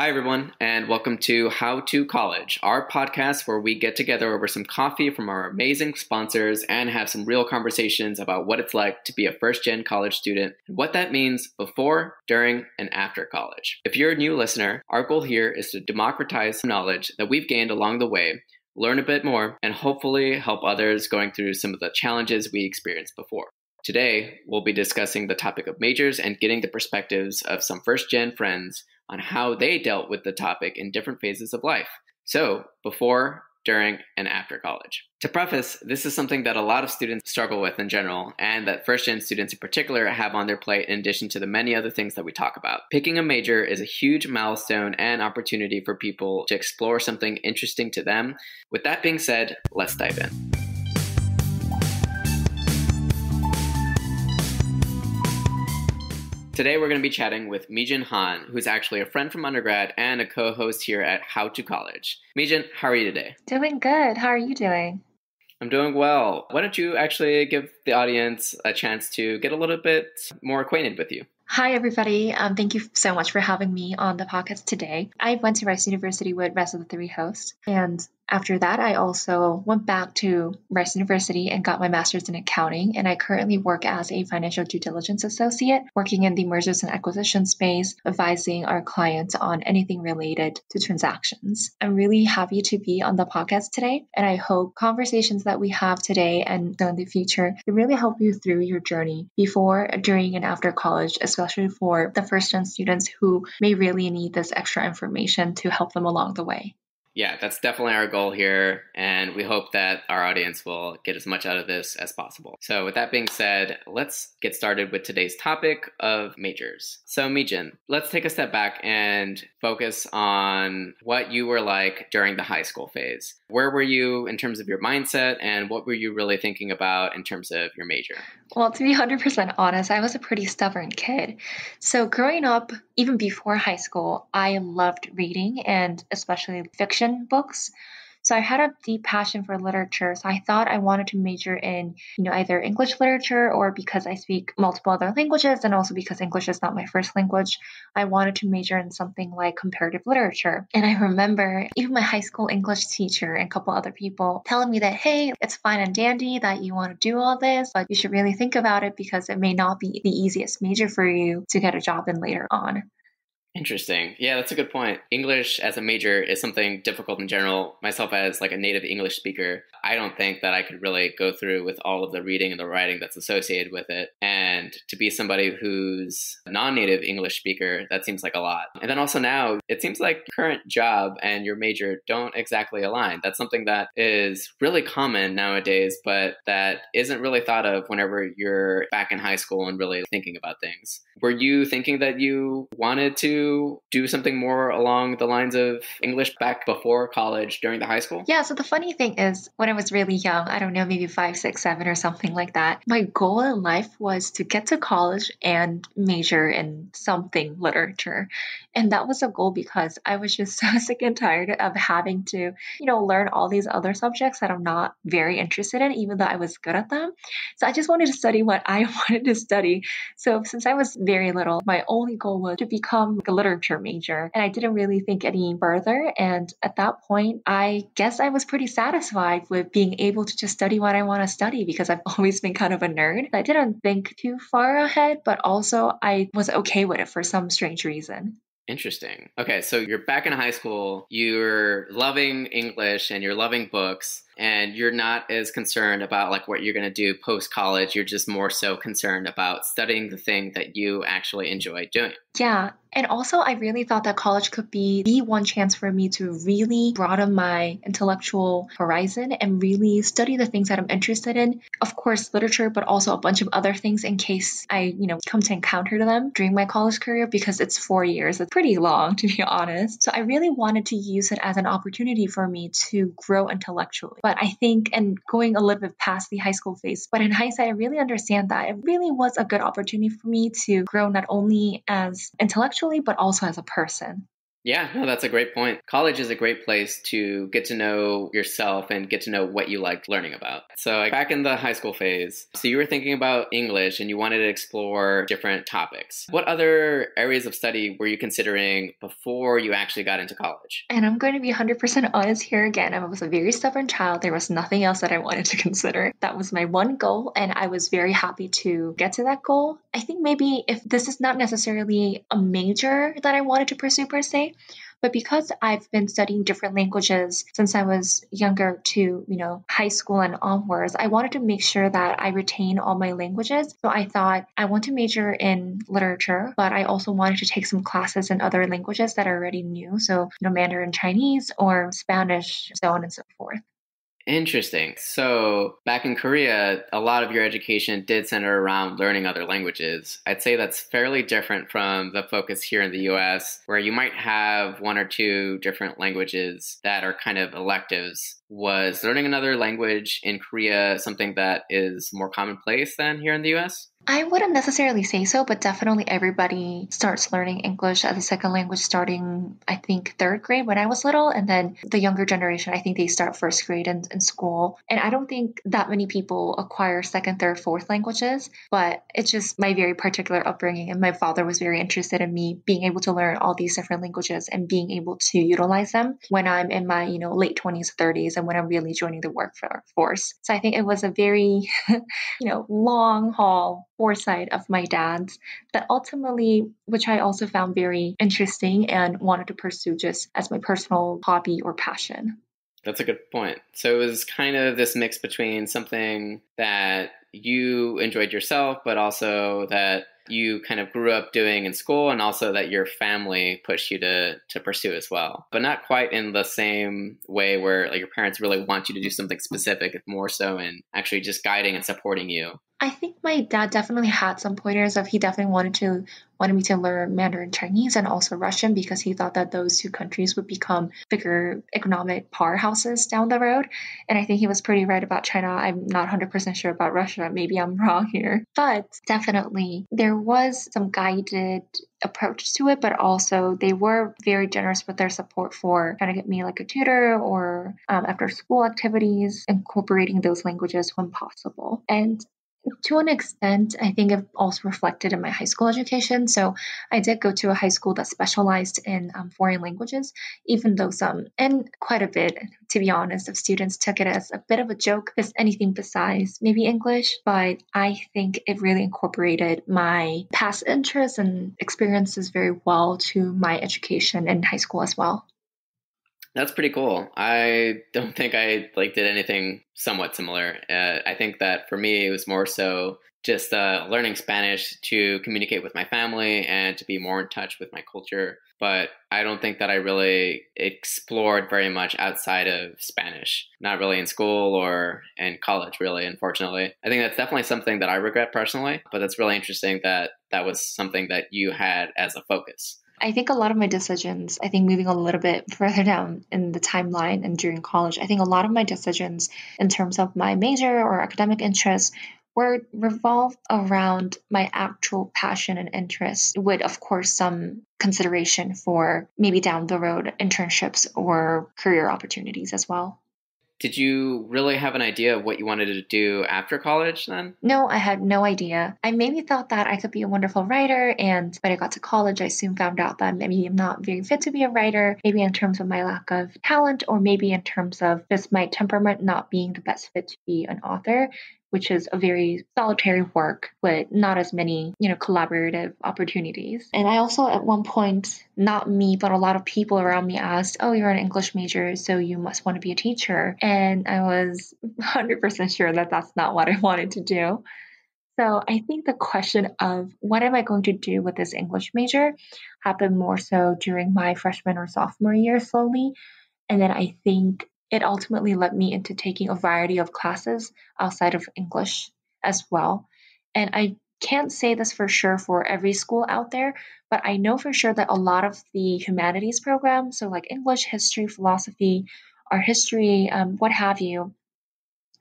Hi, everyone, and welcome to How to College, our podcast where we get together over some coffee from our amazing sponsors and have some real conversations about what it's like to be a first-gen college student and what that means before, during, and after college. If you're a new listener, our goal here is to democratize some knowledge that we've gained along the way, learn a bit more, and hopefully help others going through some of the challenges we experienced before. Today, we'll be discussing the topic of majors and getting the perspectives of some first-gen friends on how they dealt with the topic in different phases of life. So, before, during, and after college. To preface, this is something that a lot of students struggle with in general, and that first-gen students in particular have on their plate in addition to the many other things that we talk about. Picking a major is a huge milestone and opportunity for people to explore something interesting to them. With that being said, let's dive in. Today, we're going to be chatting with Mijin Han, who's actually a friend from undergrad and a co-host here at How to College. Mijin, how are you today? Doing good. How are you doing? I'm doing well. Why don't you actually give the audience a chance to get a little bit more acquainted with you? Hi, everybody. Thank you so much for having me on the podcast today. I went to Rice University with rest of the three hosts, and after that, I also went back to Rice University and got my master's in accounting, and I currently work as a financial due diligence associate, working in the mergers and acquisition space, advising our clients on anything related to transactions. I'm really happy to be on the podcast today, and I hope conversations that we have today and in the future can really help you through your journey before, during, and after college, especially for the first-gen students who may really need this extra information to help them along the way. Yeah, that's definitely our goal here, and we hope that our audience will get as much out of this as possible. So with that being said, let's get started with today's topic of majors. So Meechan, let's take a step back and focus on what you were like during the high school phase. Where were you in terms of your mindset, and what were you really thinking about in terms of your major? Well, to be 100% honest, I was a pretty stubborn kid. So growing up, even before high school, I loved reading and especially fiction books. So I had a deep passion for literature. So I thought I wanted to major in, either English literature or because I speak multiple other languages and also because English is not my first language, I wanted to major in something like comparative literature. And I remember even my high school English teacher and a couple other people telling me that, hey, it's fine and dandy that you want to do all this, but you should really think about it because it may not be the easiest major for you to get a job in later on. Interesting. Yeah, that's a good point. English as a major is something difficult in general. Myself as like a native English speaker, I don't think that I could really go through with all of the reading and the writing that's associated with it. And to be somebody who's a non-native English speaker, that seems like a lot. And then also now, it seems like your current job and your major don't exactly align. That's something that is really common nowadays, but that isn't really thought of whenever you're back in high school and really thinking about things. Were you thinking that you wanted to do something more along the lines of English back before college during the high school? Yeah, so the funny thing is, when I was really young, I don't know, maybe 5, 6, 7 or something like that, my goal in life was to get to college and major in something literature. And that was a goal because I was just so sick and tired of having to, learn all these other subjects that I'm not very interested in, even though I was good at them. So I just wanted to study what I wanted to study. So since I was very little, my only goal was to become a literature major. And I didn't really think any further. And at that point, I guess I was pretty satisfied with being able to just study what I want to study because I've always been kind of a nerd. I didn't think too far ahead, but also I was okay with it for some strange reason. Interesting. Okay, so you're back in high school, you're loving English and you're loving books, and you're not as concerned about like what you're going to do post-college. You're just more so concerned about studying the thing that you actually enjoy doing. Yeah. And also, I really thought that college could be the one chance for me to really broaden my intellectual horizon and really study the things that I'm interested in. Of course, literature, but also a bunch of other things in case I, come to encounter them during my college career because it's 4 years. It's pretty long, to be honest. So I really wanted to use it as an opportunity for me to grow intellectually. But I think, and going a little bit past the high school phase, but in hindsight, I really understand that it really was a good opportunity for me to grow not only as intellectually, but also as a person. Yeah, no, that's a great point. College is a great place to get to know yourself and get to know what you like learning about. So, like, back in the high school phase, so you were thinking about English and you wanted to explore different topics. What other areas of study were you considering before you actually got into college? And I'm going to be 100% honest here again. I was a very stubborn child. There was nothing else that I wanted to consider. That was my one goal, and I was very happy to get to that goal. I think maybe if this is not necessarily a major that I wanted to pursue per se, but because I've been studying different languages since I was younger to, high school and onwards, I wanted to make sure that I retain all my languages. So I thought I want to major in literature, but I also wanted to take some classes in other languages that are already new. So, Mandarin Chinese or Spanish, so on and so forth. Interesting. So, back in Korea, a lot of your education did center around learning other languages. I'd say that's fairly different from the focus here in the US, where you might have one or two different languages that are kind of electives. Was learning another language in Korea something that is more commonplace than here in the US? I wouldn't necessarily say so, but definitely everybody starts learning English as a second language starting, I think, third grade when I was little. And then the younger generation, I think they start first grade in school. And I don't think that many people acquire second, third, fourth languages, but it's just my very particular upbringing. And my father was very interested in me being able to learn all these different languages and being able to utilize them when I'm in my, late 20s, 30s, and when I'm really joining the workforce. So I think it was a very, long haul foresight of my dad's that ultimately, which I also found very interesting and wanted to pursue just as my personal hobby or passion. That's a good point. So it was kind of this mix between something that you enjoyed yourself, but also that you kind of grew up doing in school, and also that your family pushed you to pursue as well. But not quite in the same way where like your parents really want you to do something specific. It's more so in actually just guiding and supporting you. I think my dad definitely had some pointers of he definitely wanted me to learn Mandarin Chinese and also Russian because he thought that those two countries would become bigger economic powerhouses down the road. And I think he was pretty right about China. I'm not 100% sure about Russia. Maybe I'm wrong here. But definitely there was some guided approach to it, but also they were very generous with their support for trying to get me like a tutor or after school activities, incorporating those languages when possible. And to an extent, I think it also reflected in my high school education. So I did go to a high school that specialized in foreign languages, even though some, and quite a bit, to be honest, of students took it as a bit of a joke, as anything besides maybe English. But I think it really incorporated my past interests and experiences very well to my education in high school as well. That's pretty cool. I don't think I did anything somewhat similar. I think that for me, it was more so just learning Spanish to communicate with my family and to be more in touch with my culture. But I don't think that I really explored very much outside of Spanish, not really in school or in college, really, unfortunately. I think that's definitely something that I regret personally, but that's really interesting that that was something that you had as a focus. I think a lot of my decisions, I think moving a little bit further down in the timeline and during college, I think a lot of my decisions in terms of my major or academic interests were revolved around my actual passion and interest, with, of course, some consideration for maybe down the road internships or career opportunities as well. Did you really have an idea of what you wanted to do after college then? No, I had no idea. I maybe thought that I could be a wonderful writer, and when I got to college, I soon found out that maybe I'm not very fit to be a writer, maybe in terms of my lack of talent, or maybe in terms of just my temperament not being the best fit to be an author, which is a very solitary work with not as many, collaborative opportunities. And I also at one point, not me, but a lot of people around me asked, oh, you're an English major, so you must want to be a teacher. And I was 100% sure that that's not what I wanted to do. So I think the question of what am I going to do with this English major happened more so during my freshman or sophomore year slowly. And then I think it ultimately led me into taking a variety of classes outside of English as well. And I can't say this for sure for every school out there, but I know for sure that a lot of the humanities programs, so like English, history, philosophy, art history, what have you,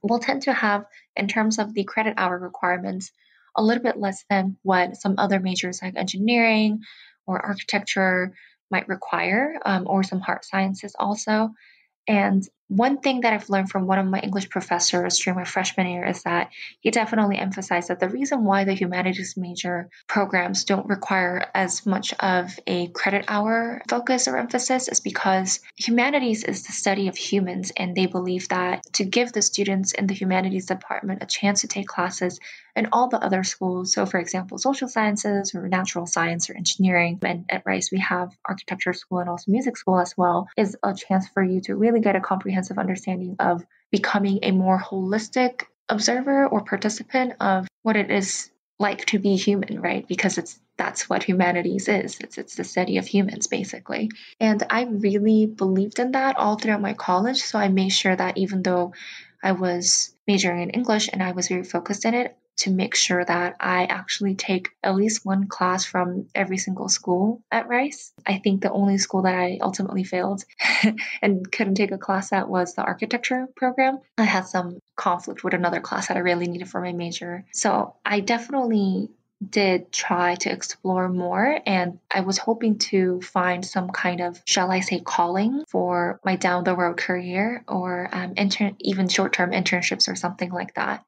will tend to have, in terms of the credit hour requirements, a little bit less than what some other majors like engineering or architecture might require, or some hard sciences also. And one thing that I've learned from one of my English professors during my freshman year is that he definitely emphasized that the reason why the humanities major programs don't require as much of a credit hour focus or emphasis is because humanities is the study of humans, and they believe that to give the students in the humanities department a chance to take classes in all the other schools, so for example, social sciences or natural science or engineering, and at Rice we have architecture school and also music school as well, is a chance for you to really get a comprehensive understanding of becoming a more holistic observer or participant of what it is like to be human, right? Because that's what humanities is. It's the study of humans, basically. And I really believed in that all throughout my college. So I made sure that even though I was majoring in English and I was very focused in it, to make sure that I actually take at least one class from every single school at Rice. I think the only school that I ultimately failed and couldn't take a class at was the architecture program. I had some conflict with another class that I really needed for my major. So I definitely did try to explore more, and I was hoping to find some kind of, shall I say, calling for my down the road career, or even short-term internships or something like that.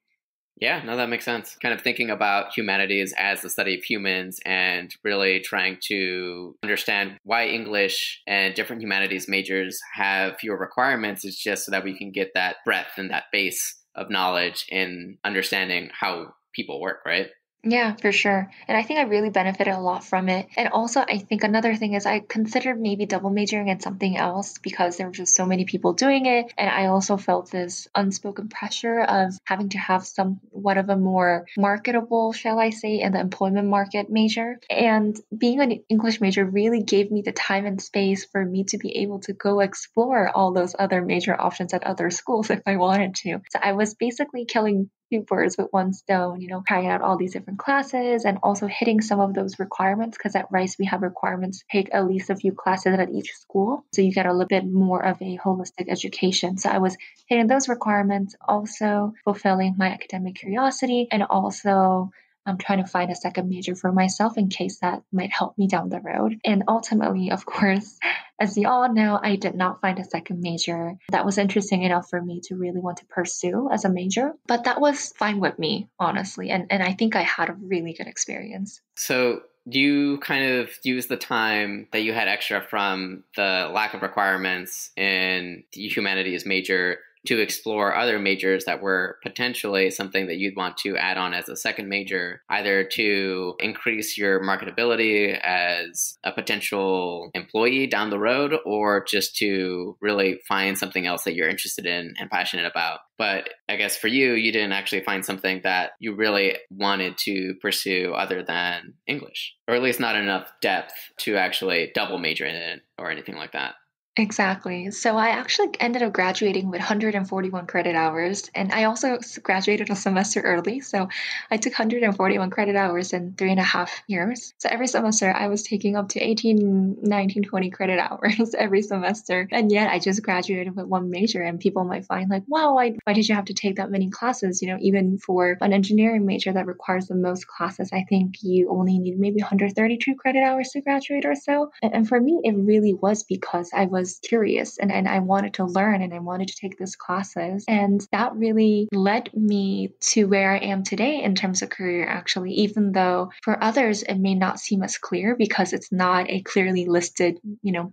Yeah, no, that makes sense. Kind of thinking about humanities as the study of humans and really trying to understand why English and different humanities majors have fewer requirements is just so that we can get that breadth and that base of knowledge in understanding how people work, right? Yeah, for sure. And I think I really benefited a lot from it. And also, I think another thing is I considered maybe double majoring in something else because there were just so many people doing it. And I also felt this unspoken pressure of having to have somewhat of a more marketable, shall I say, in the employment market major. And being an English major really gave me the time and space for me to be able to go explore all those other major options at other schools if I wanted to. So I was basically killing two birds with one stone, trying out all these different classes and also hitting some of those requirements, because at Rice we have requirements to take at least a few classes at each school. So you get a little bit more of a holistic education. So I was hitting those requirements, also fulfilling my academic curiosity, and also I'm trying to find a second major for myself in case that might help me down the road. And ultimately, of course, as you all know, I did not find a second major that was interesting enough for me to really want to pursue as a major. But that was fine with me, honestly. And I think I had a really good experience. So you kind of use the time that you had extra from the lack of requirements in the humanities major to explore other majors that were potentially something that you'd want to add on as a second major, either to increase your marketability as a potential employee down the road, or just to really find something else that you're interested in and passionate about. But I guess for you, you didn't actually find something that you really wanted to pursue other than English, or at least not enough depth to actually double major in it or anything like that. Exactly. So I actually ended up graduating with 141 credit hours, and I also graduated a semester early. So I took 141 credit hours in 3.5 years. So every semester I was taking up to 18, 19, 20 credit hours every semester. And yet I just graduated with one major, and people might find like, wow, why did you have to take that many classes? Even for an engineering major that requires the most classes, I think you only need maybe 132 credit hours to graduate or so. And for me, it really was because I was curious and I wanted to learn and I wanted to take these classes. And that really led me to where I am today in terms of career, actually, even though for others it may not seem as clear because it's not a clearly listed,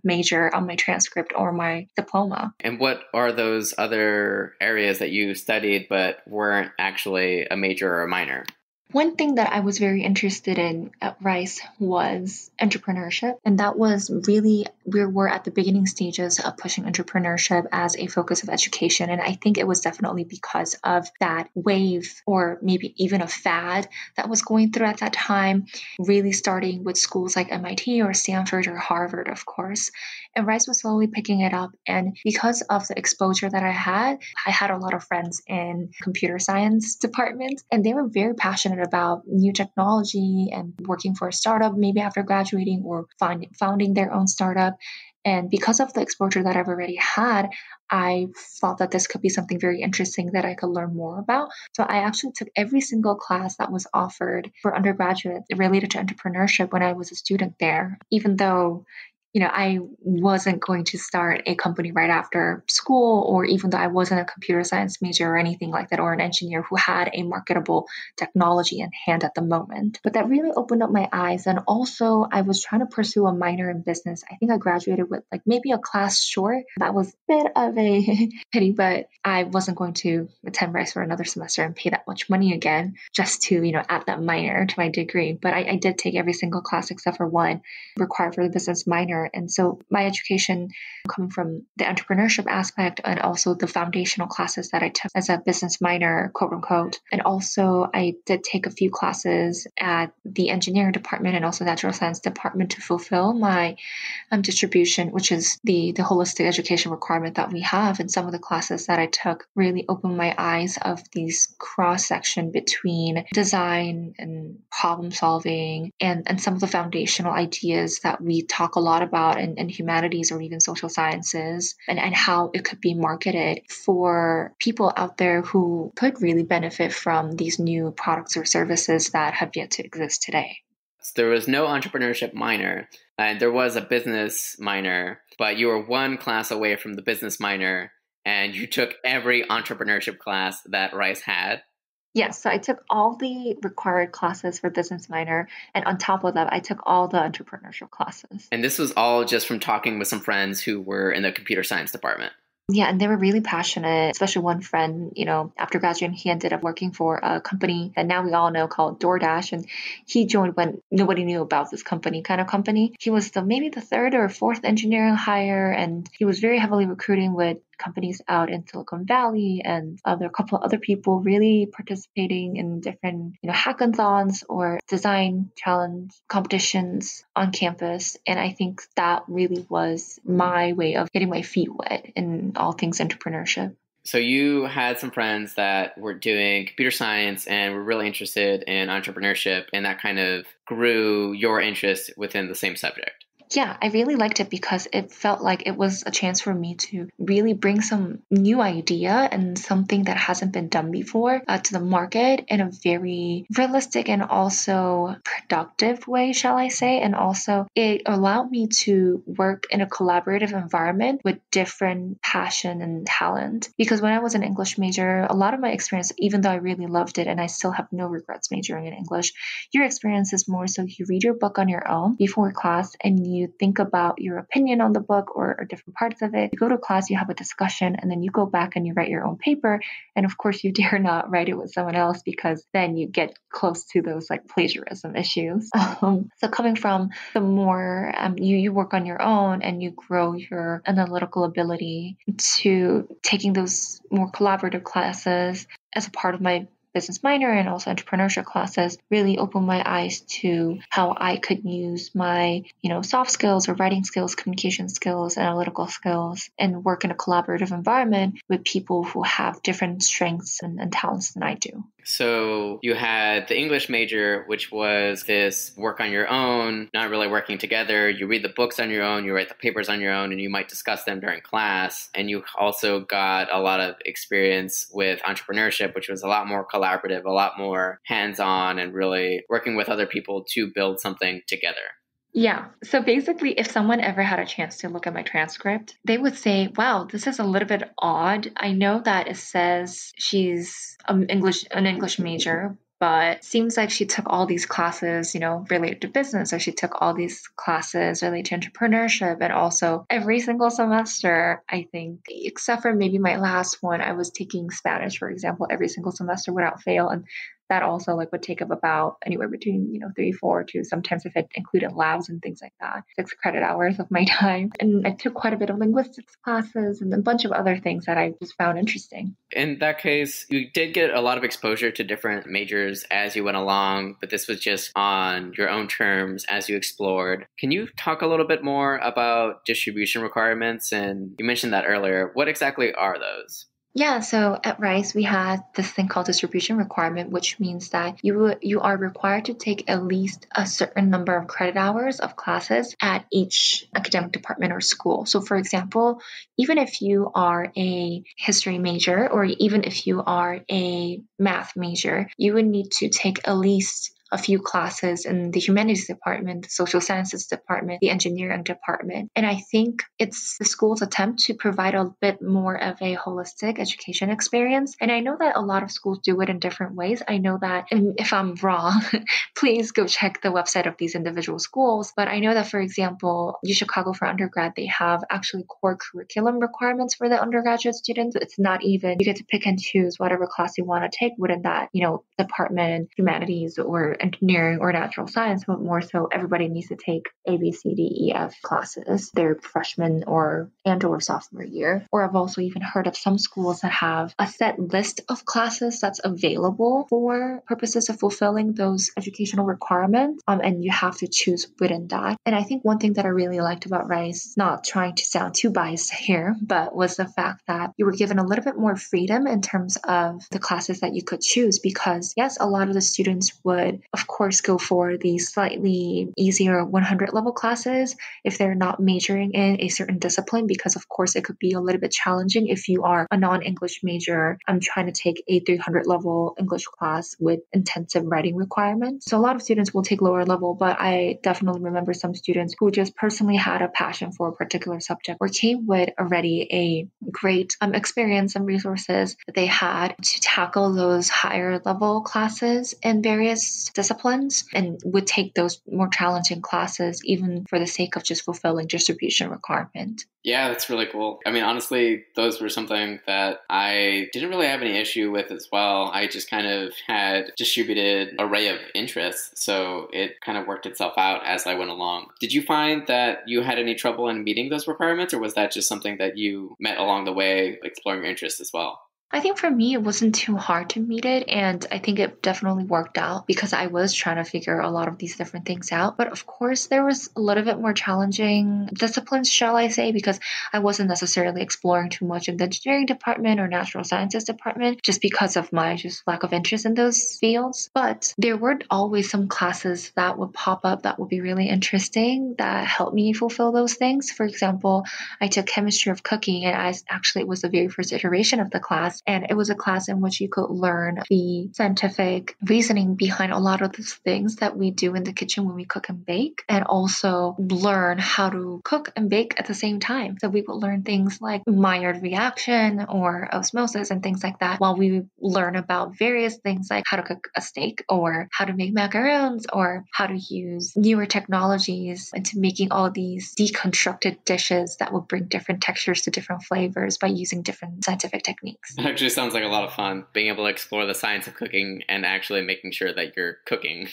major on my transcript or my diploma. And what are those other areas that you studied but weren't actually a major or a minor? One thing that I was very interested in at Rice was entrepreneurship. And that was really, we were at the beginning stages of pushing entrepreneurship as a focus of education. And I think it was definitely because of that wave, or maybe even a fad that was going through at that time, really starting with schools like MIT or Stanford or Harvard, of course. And Rice was slowly picking it up. And because of the exposure that I had a lot of friends in computer science department, and they were very passionate about new technology and working for a startup, maybe after graduating, or founding their own startup. And because of the exposure that I've already had, I thought that this could be something very interesting that I could learn more about. So I actually took every single class that was offered for undergraduate related to entrepreneurship when I was a student there, even though I wasn't going to start a company right after school, or even though I wasn't a computer science major or anything like that, or an engineer who had a marketable technology in hand at the moment. But that really opened up my eyes. And also, I was trying to pursue a minor in business. I think I graduated with like maybe a class short. That was a bit of a pity, but I wasn't going to attend Rice for another semester and pay that much money again just to, add that minor to my degree. But I did take every single class except for one required for the business minor. And so my education coming from the entrepreneurship aspect and also the foundational classes that I took as a business minor, quote unquote. And also I did take a few classes at the engineering department and also natural science department to fulfill my distribution, which is the holistic education requirement that we have. And some of the classes that I took really opened my eyes of these cross section between design and problem solving and some of the foundational ideas that we talk a lot about in humanities or even social sciences, and how it could be marketed for people out there who could really benefit from these new products or services that have yet to exist today. There was no entrepreneurship minor, and there was a business minor, but you were one class away from the business minor, and you took every entrepreneurship class that Rice had. Yes, so I took all the required classes for business minor, and on top of that, I took all the entrepreneurship classes. And this was all just from talking with some friends who were in the computer science department. Yeah, and they were really passionate, especially one friend, after graduating, he ended up working for a company that now we all know called DoorDash. And he joined when nobody knew about this company. He was maybe the third or fourth engineering hire, and he was very heavily recruiting with companies out in Silicon Valley and a couple of other people really participating in different, hackathons or design challenge competitions on campus. And I think that really was my way of getting my feet wet in all things entrepreneurship. So you had some friends that were doing computer science and were really interested in entrepreneurship, and that kind of grew your interest within the same subject. Yeah, I really liked it because it felt like it was a chance for me to really bring some new idea and something that hasn't been done before to the market in a very realistic and also productive way, shall I say. And also it allowed me to work in a collaborative environment with different passion and talent. Because when I was an English major, a lot of my experience, even though I really loved it and I still have no regrets majoring in English, your experience is more so you read your book on your own before class and you think about your opinion on the book or different parts of it. You go to class, you have a discussion, and then you go back and you write your own paper. And of course, you dare not write it with someone else because then you get close to those like plagiarism issues. So coming from the more you work on your own and you grow your analytical ability to taking those more collaborative classes as a part of my business minor and also entrepreneurship classes really opened my eyes to how I could use my, soft skills or writing skills, communication skills, analytical skills, and work in a collaborative environment with people who have different strengths and talents than I do. So you had the English major, which was this work on your own, not really working together. You read the books on your own, you write the papers on your own, and you might discuss them during class. And you also got a lot of experience with entrepreneurship, which was a lot more collaborative, a lot more hands-on, and really working with other people to build something together. Yeah. So basically, if someone ever had a chance to look at my transcript, they would say, wow, this is a little bit odd. I know that it says she's an English major, but seems like she took all these classes, related to business, or she took all these classes related to entrepreneurship. And also every single semester, I think, except for maybe my last one, I was taking Spanish, for example, every single semester without fail. And that also would take up about anywhere between 3, 4 to sometimes if it included labs and things like that, 6 credit hours of my time. And I took quite a bit of linguistics classes and a bunch of other things that I just found interesting. In that case, you did get a lot of exposure to different majors as you went along, but this was just on your own terms as you explored. Can you talk a little bit more about distribution requirements? And you mentioned that earlier. What exactly are those? Yeah, so at Rice, we had this thing called distribution requirement, which means that you are required to take at least a certain number of credit hours of classes at each academic department or school. So for example, even if you are a history major or even if you are a math major, you would need to take at least a few classes in the humanities department, the social sciences department, the engineering department. And I think it's the school's attempt to provide a bit more of a holistic education experience. And I know that a lot of schools do it in different ways. I know that, and if I'm wrong, please go check the website of these individual schools. But I know that, for example, UChicago for undergrad, they have actually core curriculum requirements for the undergraduate students. It's not even, you get to pick and choose whatever class you want to take within that, department, humanities or engineering or natural science, but more so everybody needs to take A, B, C, D, E, F classes their freshman or sophomore year. Or I've also even heard of some schools that have a set list of classes that's available for purposes of fulfilling those educational requirements. And you have to choose within that. And I think one thing that I really liked about Rice, not trying to sound too biased here, but was the fact that you were given a little bit more freedom in terms of the classes that you could choose. Because yes, a lot of the students would, of course, go for the slightly easier 100 level classes if they're not majoring in a certain discipline, because of course it could be a little bit challenging if you are a non-English major. I'm trying to take a 300 level English class with intensive writing requirements. So a lot of students will take lower level, but I definitely remember some students who just personally had a passion for a particular subject or came with already a great experience and resources that they had to tackle those higher level classes in various disciplines, and would take those more challenging classes even for the sake of just fulfilling distribution requirement. Yeah, that's really cool. I mean, honestly, those were something that I didn't really have any issue with as well. I just kind of had distributed array of interests, so it kind of worked itself out as I went along. Did you find that you had any trouble in meeting those requirements, or was that just something that you met along the way, exploring your interests as well? I think for me, it wasn't too hard to meet it. And I think it definitely worked out because I was trying to figure a lot of these different things out. But of course, there was a little bit more challenging disciplines, shall I say, because I wasn't necessarily exploring too much in the engineering department or natural sciences department, just because of my just lack of interest in those fields. But there were always some classes that would pop up that would be really interesting that helped me fulfill those things. For example, I took chemistry of cooking, and it was the very first iteration of the class. And it was a class in which you could learn the scientific reasoning behind a lot of the things that we do in the kitchen when we cook and bake, and also learn how to cook and bake at the same time. So we would learn things like Maillard reaction or osmosis and things like that, while we learn about various things like how to cook a steak or how to make macarons or how to use newer technologies into making all these deconstructed dishes that will bring different textures to different flavors by using different scientific techniques. Actually sounds like a lot of fun, being able to explore the science of cooking and actually making sure that you're cooking.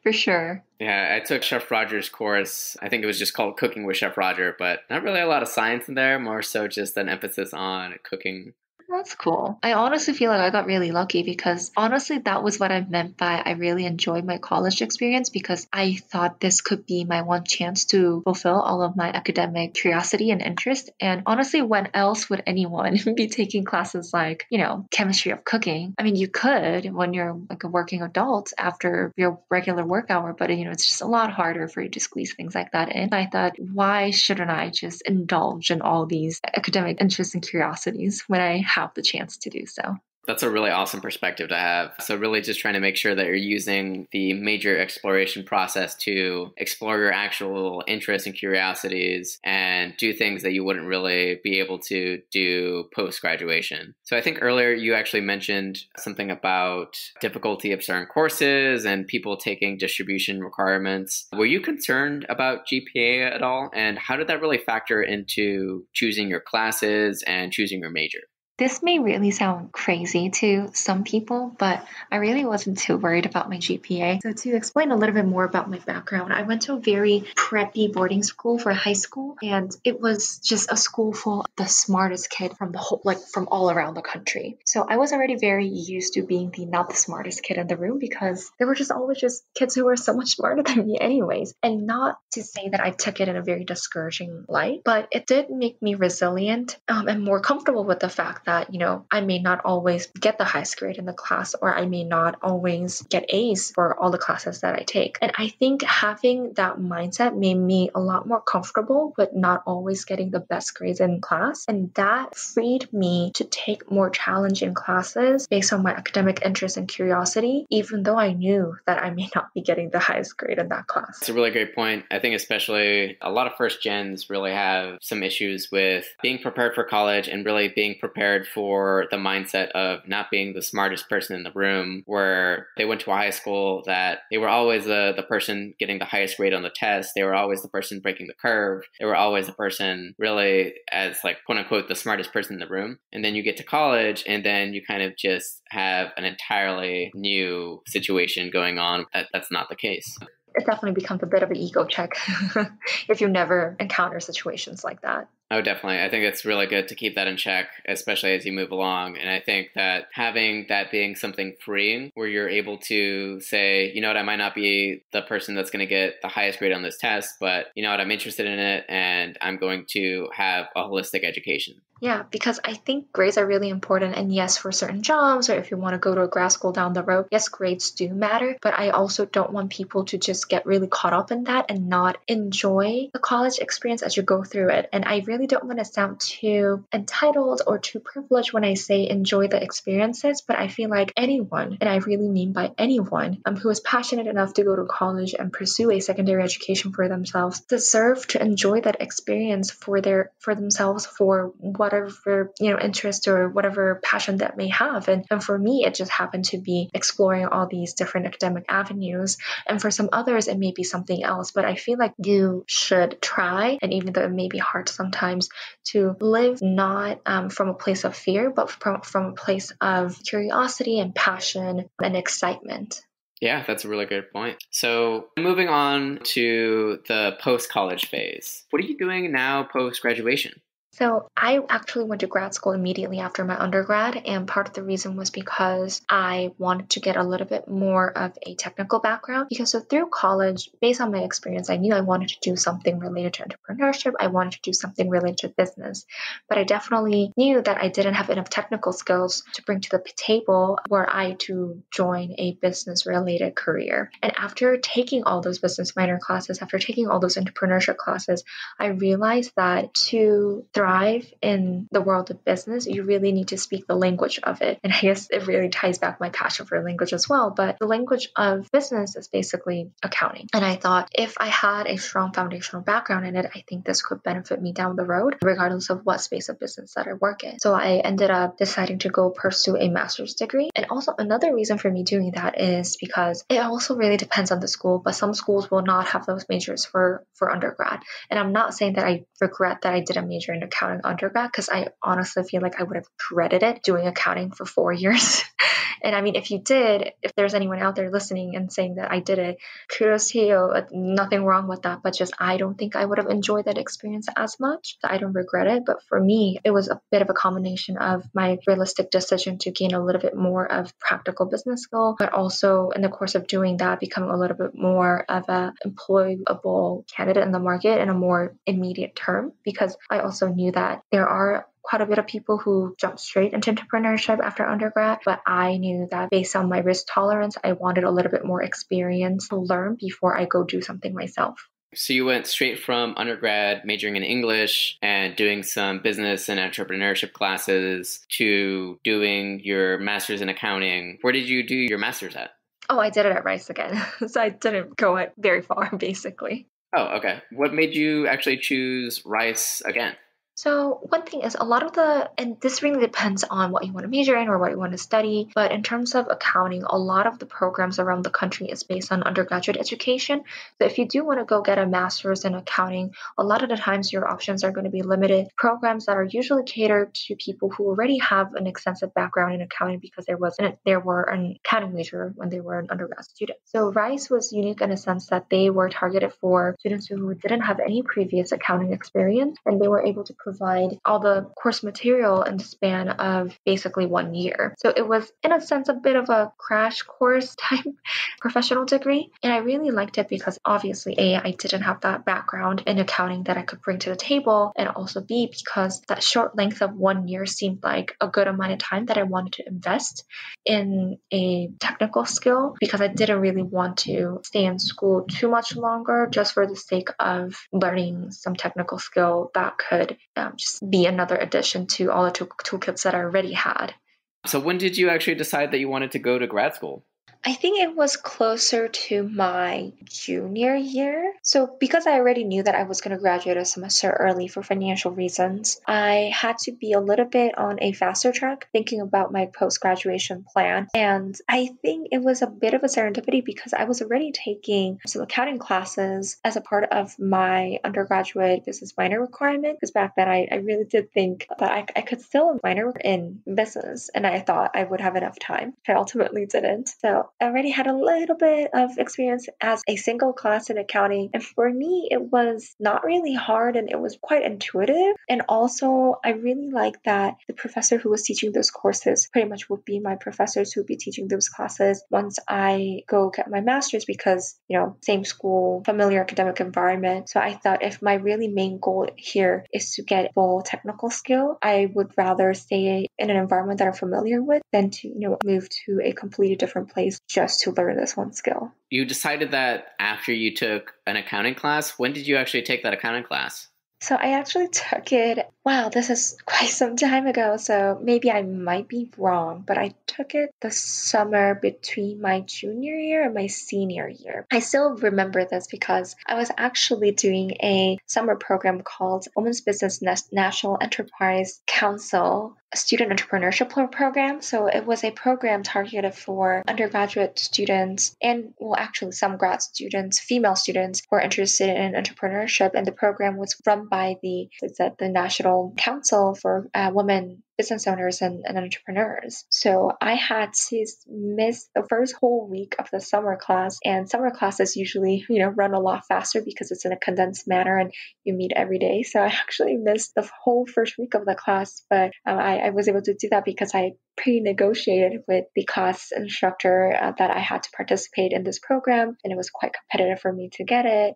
For sure. Yeah, I took Chef Roger's course. I think it was just called Cooking with Chef Roger, but not really a lot of science in there, more so just an emphasis on cooking. That's cool. I honestly feel like I got really lucky because honestly, that was what I meant by I really enjoyed my college experience, because I thought this could be my one chance to fulfill all of my academic curiosity and interest. And honestly, when else would anyone be taking classes like, chemistry of cooking? I mean, you could when you're like a working adult after your regular work hour, but it's just a lot harder for you to squeeze things like that in. I thought, why shouldn't I just indulge in all these academic interests and curiosities when I have the chance to do so? That's a really awesome perspective to have. So really just trying to make sure that you're using the major exploration process to explore your actual interests and curiosities and do things that you wouldn't really be able to do post-graduation. So I think earlier you actually mentioned something about difficulty of certain courses and people taking distribution requirements. Were you concerned about GPA at all? And how did that really factor into choosing your classes and choosing your major? This may really sound crazy to some people, but I really wasn't too worried about my GPA. So to explain a little bit more about my background, I went to a very preppy boarding school for high school, and it was just a school full of the smartest kid from the whole, from all around the country. So I was already very used to being not the smartest kid in the room, because there were just always just kids who were so much smarter than me anyways. And not to say that I took it in a very discouraging light, but it did make me resilient and more comfortable with the fact fact that, I may not always get the highest grade in the class, or I may not always get A's for all the classes that I take. And I think having that mindset made me a lot more comfortable with not always getting the best grades in class. And that freed me to take more challenging classes based on my academic interest and curiosity, even though I knew that I may not be getting the highest grade in that class. It's a really great point. I think especially a lot of first gens really have some issues with being prepared for college and really being prepared for the mindset of not being the smartest person in the room, where they went to a high school that they were always the person getting the highest grade on the test. They were always the person breaking the curve. They were always the person really as like quote unquote the smartest person in the room. And then you get to college and then you kind of just have an entirely new situation going on. That's not the case. It definitely becomes a bit of an ego check if you never encounter situations like that. Oh, definitely. I think it's really good to keep that in check, especially as you move along. And I think that having that being something freeing where you're able to say, you know what, I might not be the person that's going to get the highest grade on this test, but you know what, I'm interested in it and I'm going to have a holistic education. Yeah, because I think grades are really important. And yes, for certain jobs, or if you want to go to a grad school down the road, yes, grades do matter. But I also don't want people to just get really caught up in that and not enjoy the college experience as you go through it. And I really don't want to sound too entitled or too privileged when I say enjoy the experiences. But I feel like anyone, and I really mean by anyone, who is passionate enough to go to college and pursue a secondary education for themselves, deserve to enjoy that experience for themselves, for whatever interest or whatever passion that may have. And for me, it just happened to be exploring all these different academic avenues. And for some others, it may be something else. But I feel like you should try. And even though it may be hard sometimes, to live not from a place of fear, but from a place of curiosity and passion and excitement. Yeah, that's a really good point. So moving on to the post-college phase, what are you doing now post-graduation? So I actually went to grad school immediately after my undergrad, and part of the reason was because I wanted to get a little bit more of a technical background, because so through college, based on my experience, I knew I wanted to do something related to entrepreneurship. I wanted to do something related to business, but I definitely knew that I didn't have enough technical skills to bring to the table were I to join a business related career. And after taking all those business minor classes, after taking all those entrepreneurship classes, I realized that to thrive in the world of business, you really need to speak the language of it. And I guess it really ties back my passion for language as well. But the language of business is basically accounting. And I thought if I had a strong foundational background in it, I think this could benefit me down the road, regardless of what space of business that I work in. So I ended up deciding to go pursue a master's degree. And also another reason for me doing that is because it also really depends on the school, but some schools will not have those majors for undergrad. And I'm not saying that I regret that I did a major in accounting undergrad, because I honestly feel like I would have dreaded it doing accounting for 4 years. And I mean, if you did, if there's anyone out there listening and saying that I did it, kudos to you. Nothing wrong with that, but just I don't think I would have enjoyed that experience as much. I don't regret it. But for me, it was a bit of a combination of my realistic decision to gain a little bit more of practical business skill, but also in the course of doing that, becoming a little bit more of an employable candidate in the market in a more immediate term, because I also knew that there are quite a bit of people who jump straight into entrepreneurship after undergrad, but I knew that based on my risk tolerance, I wanted a little bit more experience to learn before I go do something myself. So you went straight from undergrad majoring in English and doing some business and entrepreneurship classes to doing your master's in accounting. Where did you do your master's at? Oh, I did it at Rice again. So I didn't go it very far, basically. Oh, okay. What made you actually choose Rice again? So one thing is and this really depends on what you want to major in or what you want to study, but in terms of accounting, a lot of the programs around the country is based on undergraduate education. So if you do want to go get a master's in accounting, a lot of the times your options are going to be limited. Programs that are usually catered to people who already have an extensive background in accounting because there were an accounting major when they were an undergrad student. So Rice was unique in a sense that they were targeted for students who didn't have any previous accounting experience, and they were able to provide all the course material in the span of basically 1 year. So it was, in a sense, a bit of a crash course type professional degree. And I really liked it because obviously, A, I didn't have that background in accounting that I could bring to the table. And also B, because that short length of 1 year seemed like a good amount of time that I wanted to invest in a technical skill, because I didn't really want to stay in school too much longer just for the sake of learning some technical skill that could just be another addition to all the toolkits that I already had. So when did you actually decide that you wanted to go to grad school? I think it was closer to my junior year. So because I already knew that I was going to graduate a semester early for financial reasons, I had to be a little bit on a faster track thinking about my post-graduation plan. And I think it was a bit of a serendipity because I was already taking some accounting classes as a part of my undergraduate business minor requirement. Because back then I really did think that I could still minor in business, and I thought I would have enough time. I ultimately didn't. So I already had a little bit of experience as a single class in accounting. And for me, it was not really hard and it was quite intuitive. And also, I really liked that the professor who was teaching those courses pretty much would be my professors who would be teaching those classes once I go get my master's because, same school, familiar academic environment. So I thought if my really main goal here is to get full technical skill, I would rather stay in an environment that I'm familiar with than to, move to a completely different place just to learn this one skill. You decided that after you took an accounting class. When did you actually take that accounting class? So I actually took it, this is quite some time ago, so maybe I might be wrong, but I took it the summer between my junior year and my senior year. I still remember this because I was actually doing a summer program called Women's Business National Enterprise Council Student Entrepreneurship Program. So it was a program targeted for undergraduate students and, actually some grad students, female students who are interested in entrepreneurship. And the program was run by the National Council for Women business owners and entrepreneurs. So I had to miss the first whole week of the summer class, and summer classes usually, run a lot faster because it's in a condensed manner and you meet every day. So I actually missed the whole first week of the class, but I was able to do that because I pre-negotiated with the class instructor that I had to participate in this program, and it was quite competitive for me to get it.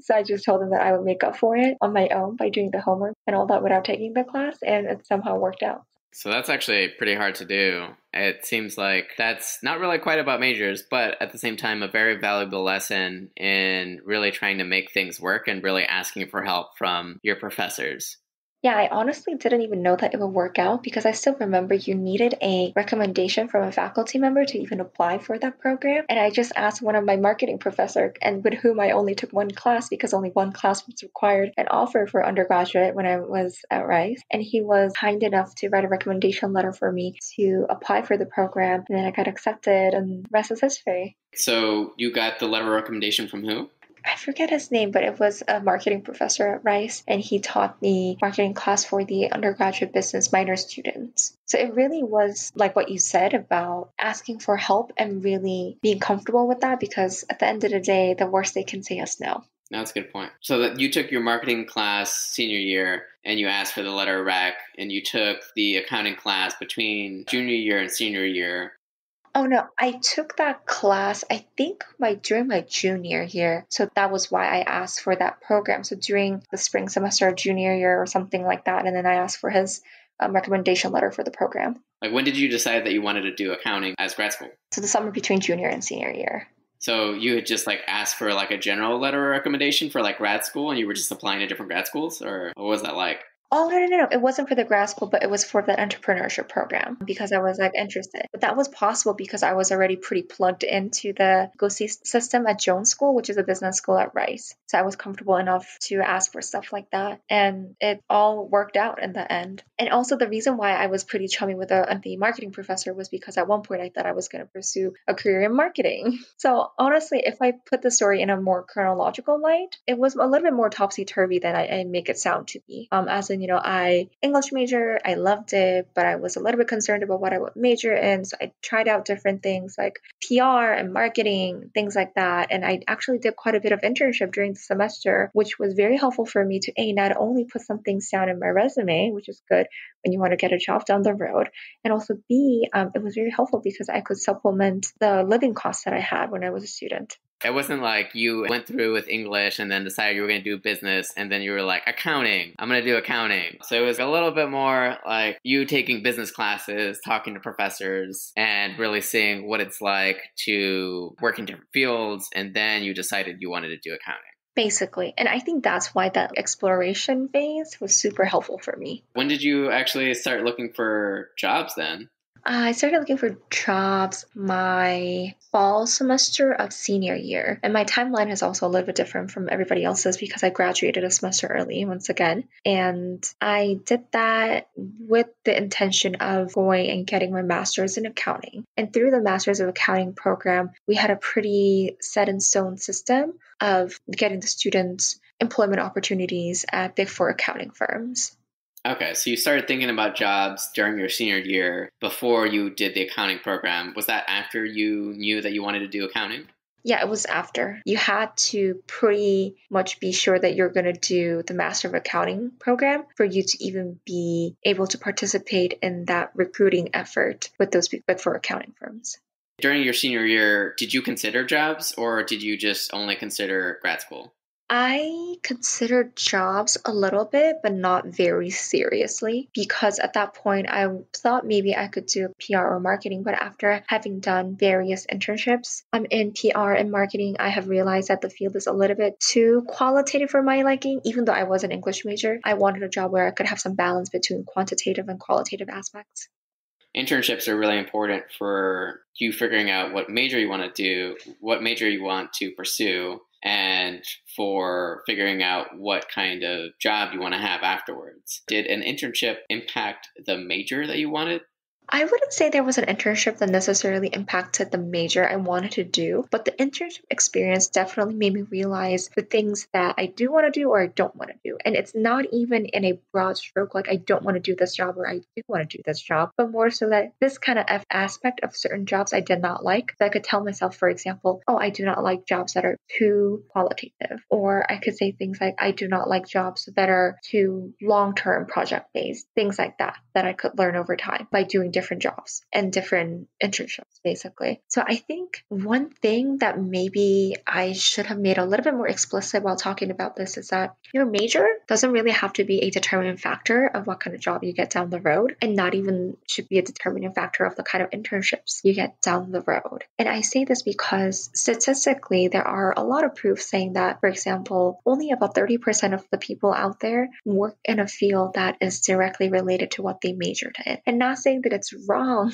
So I just told them that I would make up for it on my own by doing the homework and all that without taking the class, and it somehow worked out. So that's actually pretty hard to do. It seems like that's not really quite about majors, but at the same time, a very valuable lesson in really trying to make things work and really asking for help from your professors. Yeah, I honestly didn't even know that it would work out because I still remember you needed a recommendation from a faculty member to even apply for that program. And I just asked one of my marketing professors, and with whom I only took one class because only one class was required and offered for undergraduate when I was at Rice. And he was kind enough to write a recommendation letter for me to apply for the program. And then I got accepted, and the rest is history. So you got the letter of recommendation from who? I forget his name, but it was a marketing professor at Rice, and he taught me marketing class for the undergraduate business minor students. So it really was like what you said about asking for help and really being comfortable with that, because at the end of the day, the worst they can say is no. That's a good point. So that you took your marketing class senior year and you asked for the letter of rec, and you took the accounting class between junior year and senior year. Oh no, I took that class, I think during my junior year. So that was why I asked for that program. So during the spring semester of junior year or something like that. And then I asked for his recommendation letter for the program. Like, when did you decide that you wanted to do accounting as grad school? So the summer between junior and senior year. So you had just asked for a general letter of recommendation for grad school, and you were just applying to different grad schools, or what was that like? Oh, no. It wasn't for the grad school, but it was for the entrepreneurship program because I was interested. But that was possible because I was already pretty plugged into the GO-C system at Jones School, which is a business school at Rice. So I was comfortable enough to ask for stuff like that. And it all worked out in the end. And also the reason why I was pretty chummy with the marketing professor was because at one point I thought I was going to pursue a career in marketing. So honestly, if I put the story in a more chronological light, it was a little bit more topsy-turvy than I make it sound to be. As a I English major, I loved it, but I was a little bit concerned about what I would major in. So I tried out different things like PR and marketing, things like that. And I actually did quite a bit of internship during the semester, which was very helpful for me to not only put some things down in my resume, which is good when you want to get a job down the road, and also B, it was very helpful because I could supplement the living costs that I had when I was a student. It wasn't like you went through with English and then decided you were going to do business and then you were like, accounting, I'm going to do accounting. So it was a little bit more like you taking business classes, talking to professors, and really seeing what it's like to work in different fields. And then you decided you wanted to do accounting. Basically. And I think that's why that exploration phase was super helpful for me. When did you actually start looking for jobs then? I started looking for jobs my fall semester of senior year. And my timeline is also a little bit different from everybody else's because I graduated a semester early once again. And I did that with the intention of going and getting my master's in accounting. And through the master's of accounting program, we had a pretty set in stone system of getting the students employment opportunities at Big Four accounting firms. Okay, so you started thinking about jobs during your senior year before you did the accounting program. Was that after you knew that you wanted to do accounting? Yeah, it was after. You had to pretty much be sure that you're going to do the Master of Accounting program for you to even be able to participate in that recruiting effort with those Big Four accounting firms. During your senior year, did you consider jobs or did you just only consider grad school? I considered jobs a little bit, but not very seriously, because at that point I thought maybe I could do PR or marketing. But after having done various internships in PR and marketing, I have realized that the field is a little bit too qualitative for my liking. Even though I was an English major, I wanted a job where I could have some balance between quantitative and qualitative aspects. Internships are really important for you figuring out what major you want to do, what major you want to pursue, and for figuring out what kind of job you want to have afterwards. Did an internship impact the major that you wanted? I wouldn't say there was an internship that necessarily impacted the major I wanted to do, but the internship experience definitely made me realize the things that I do want to do or I don't want to do. And it's not even in a broad stroke, like I don't want to do this job or I do want to do this job, but more so that this kind of aspect of certain jobs I did not like. So I could tell myself, for example, oh, I do not like jobs that are too qualitative. Or I could say things like, I do not like jobs that are too long-term project-based, things like that I could learn over time by doing different jobs and different internships, basically. So I think one thing that maybe I should have made a little bit more explicit while talking about this is that your major doesn't really have to be a determining factor of what kind of job you get down the road, and not even should be a determining factor of the kind of internships you get down the road. And I say this because statistically, there are a lot of proof saying that, for example, only about 30% of the people out there work in a field that is directly related to what they majored in. And not saying that it's wrong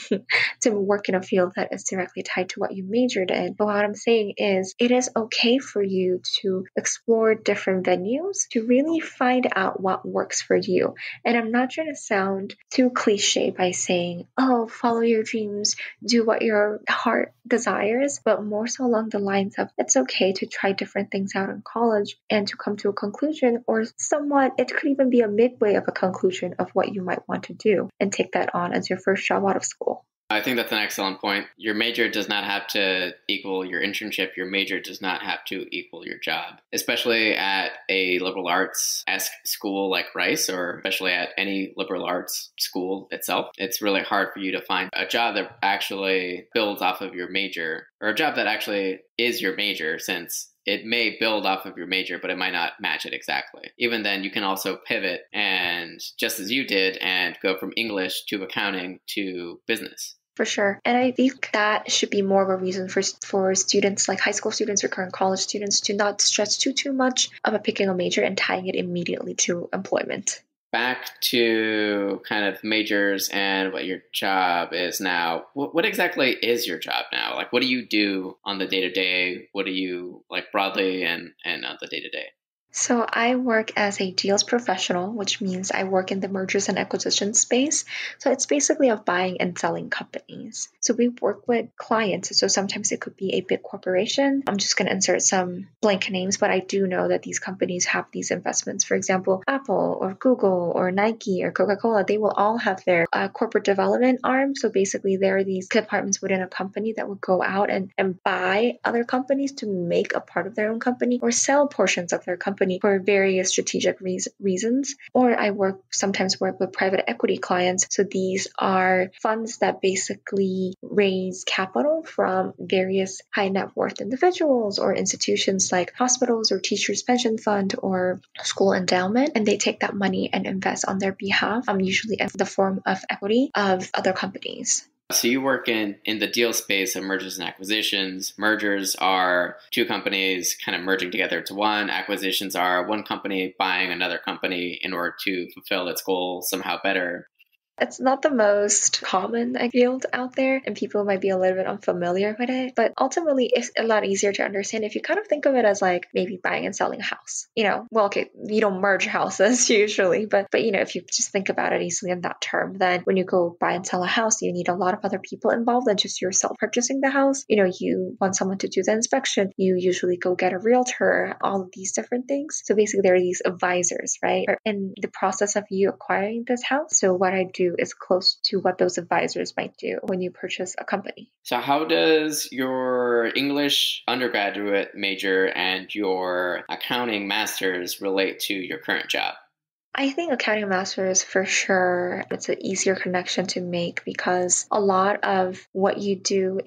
to work in a field that is directly tied to what you majored in. But what I'm saying is it is okay for you to explore different venues to really find out what works for you. And I'm not trying to sound too cliche by saying, oh, follow your dreams, do what your heart desires, but more so along the lines of it's okay to try different things out in college and to come to a conclusion, or somewhat, it could even be a midway of a conclusion of what you might want to do and take that on as your first job out of school. I think that's an excellent point. Your major does not have to equal your internship. Your major does not have to equal your job, especially at a liberal arts-esque school like Rice, or especially at any liberal arts school itself. It's really hard for you to find a job that actually builds off of your major, or a job that actually is your major, since it may build off of your major, but it might not match it exactly. Even then, you can also pivot and, just as you did, and go from English to accounting to business. For sure. And I think that should be more of a reason for students like high school students or current college students to not stress too much about picking a major and tying it immediately to employment. Back to kind of majors and what your job is now. What exactly is your job now? Like, what do you do on the day-to-day? What do you like broadly and on the day-to-day? So I work as a deals professional, which means I work in the mergers and acquisitions space. So it's basically of buying and selling companies. So we work with clients. So sometimes it could be a big corporation. I'm just going to insert some blank names, but I do know that these companies have these investments. For example, Apple or Google or Nike or Coca-Cola, they will all have their corporate development arm. So basically there are these departments within a company that will go out and buy other companies to make a part of their own company or sell portions of their company for various strategic reasons. Or I sometimes work with private equity clients. So these are funds that basically raise capital from various high net worth individuals or institutions like hospitals or teachers pension fund or school endowment. And they take that money and invest on their behalf, usually in the form of equity of other companies. So you work in the deal space of mergers and acquisitions. Mergers are two companies kind of merging together to one. Acquisitions are one company buying another company in order to fulfill its goal somehow better. It's not the most common field out there, and people might be a little bit unfamiliar with it. But ultimately, it's a lot easier to understand if you kind of think of it as like maybe buying and selling a house. Okay, you don't merge houses usually, but if you just think about it easily in that term, then when you go buy and sell a house, you need a lot of other people involved than just yourself purchasing the house. You want someone to do the inspection. You usually go get a realtor, all of these different things. So basically, there are these advisors, right? In the process of you acquiring this house. So what I do is close to what those advisors might do when you purchase a company. So how does your English undergraduate major and your accounting master's relate to your current job? I think accounting masters for sure, it's an easier connection to make because a lot of what you do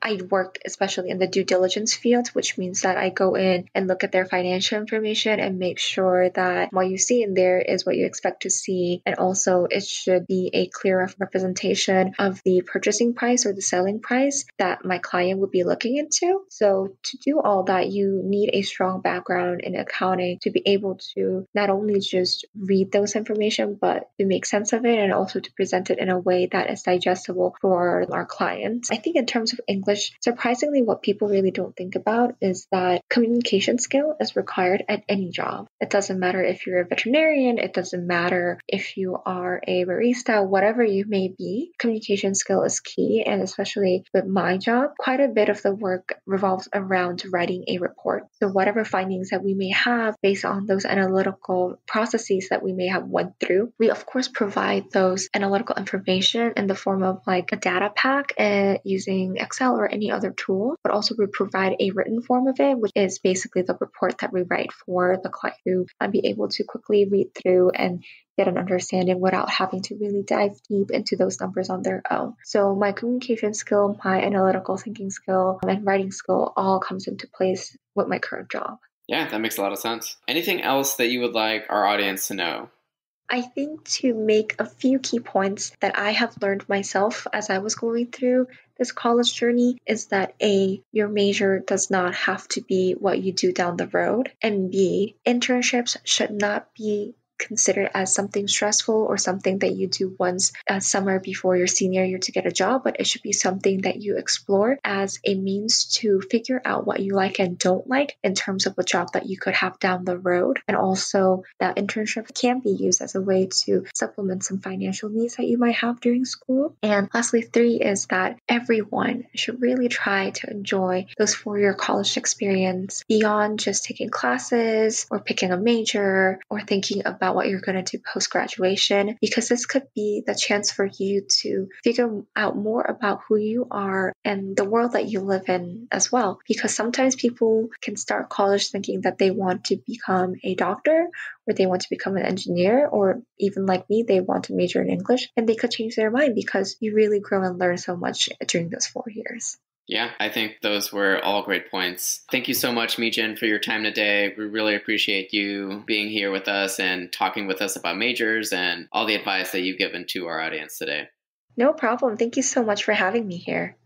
I work especially in the due diligence field, which means that I go in and look at their financial information and make sure that what you see in there is what you expect to see. And also it should be a clear representation of the purchasing price or the selling price that my client would be looking into. So to do all that, you need a strong background in accounting to be able to not only just read those information, but to make sense of it and also to present it in a way that is digestible for our clients. I think in terms of English, surprisingly, what people really don't think about is that communication skill is required at any job. It doesn't matter if you're a veterinarian, it doesn't matter if you are a barista, whatever you may be, communication skill is key. And especially with my job, quite a bit of the work revolves around writing a report. So whatever findings that we may have based on those analytical processes that we may have went through. We of course provide those analytical information in the form of like a data pack using Excel or any other tool, but also we provide a written form of it, which is basically the report that we write for the client to be able to quickly read through and get an understanding without having to really dive deep into those numbers on their own. So my communication skill, my analytical thinking skill, and writing skill all comes into place with my current job. Yeah, that makes a lot of sense. Anything else that you would like our audience to know? I think to make a few key points that I have learned myself as I was going through this college journey is that A, your major does not have to be what you do down the road, and B, internships should not be considered as something stressful or something that you do once summer before your senior year to get a job, but it should be something that you explore as a means to figure out what you like and don't like in terms of a job that you could have down the road. And also that internship can be used as a way to supplement some financial needs that you might have during school. And lastly, 3 is that everyone should really try to enjoy those 4-year college experience beyond just taking classes or picking a major or thinking about what you're going to do post-graduation, because this could be the chance for you to figure out more about who you are and the world that you live in as well. Because sometimes people can start college thinking that they want to become a doctor or they want to become an engineer, or even like me, they want to major in English, and they could change their mind because you really grow and learn so much during those 4 years. Yeah, I think those were all great points. Thank you so much, Mijin, for your time today. We really appreciate you being here with us and talking with us about majors and all the advice that you've given to our audience today. No problem. Thank you so much for having me here.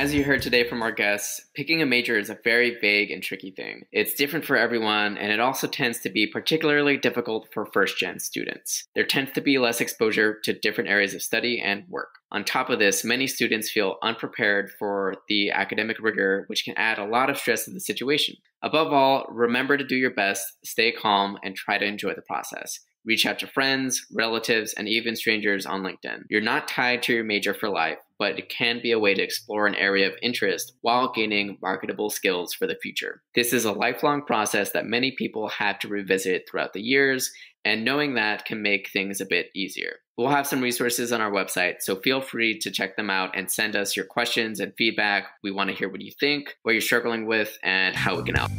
As you heard today from our guests, picking a major is a very vague and tricky thing. It's different for everyone, and it also tends to be particularly difficult for first-gen students. There tends to be less exposure to different areas of study and work. On top of this, many students feel unprepared for the academic rigor, which can add a lot of stress to the situation. Above all, remember to do your best, stay calm, and try to enjoy the process. Reach out to friends, relatives, and even strangers on LinkedIn. You're not tied to your major for life, but it can be a way to explore an area of interest while gaining marketable skills for the future. This is a lifelong process that many people have to revisit throughout the years, and knowing that can make things a bit easier. We'll have some resources on our website, so feel free to check them out and send us your questions and feedback. We want to hear what you think, what you're struggling with, and how we can help.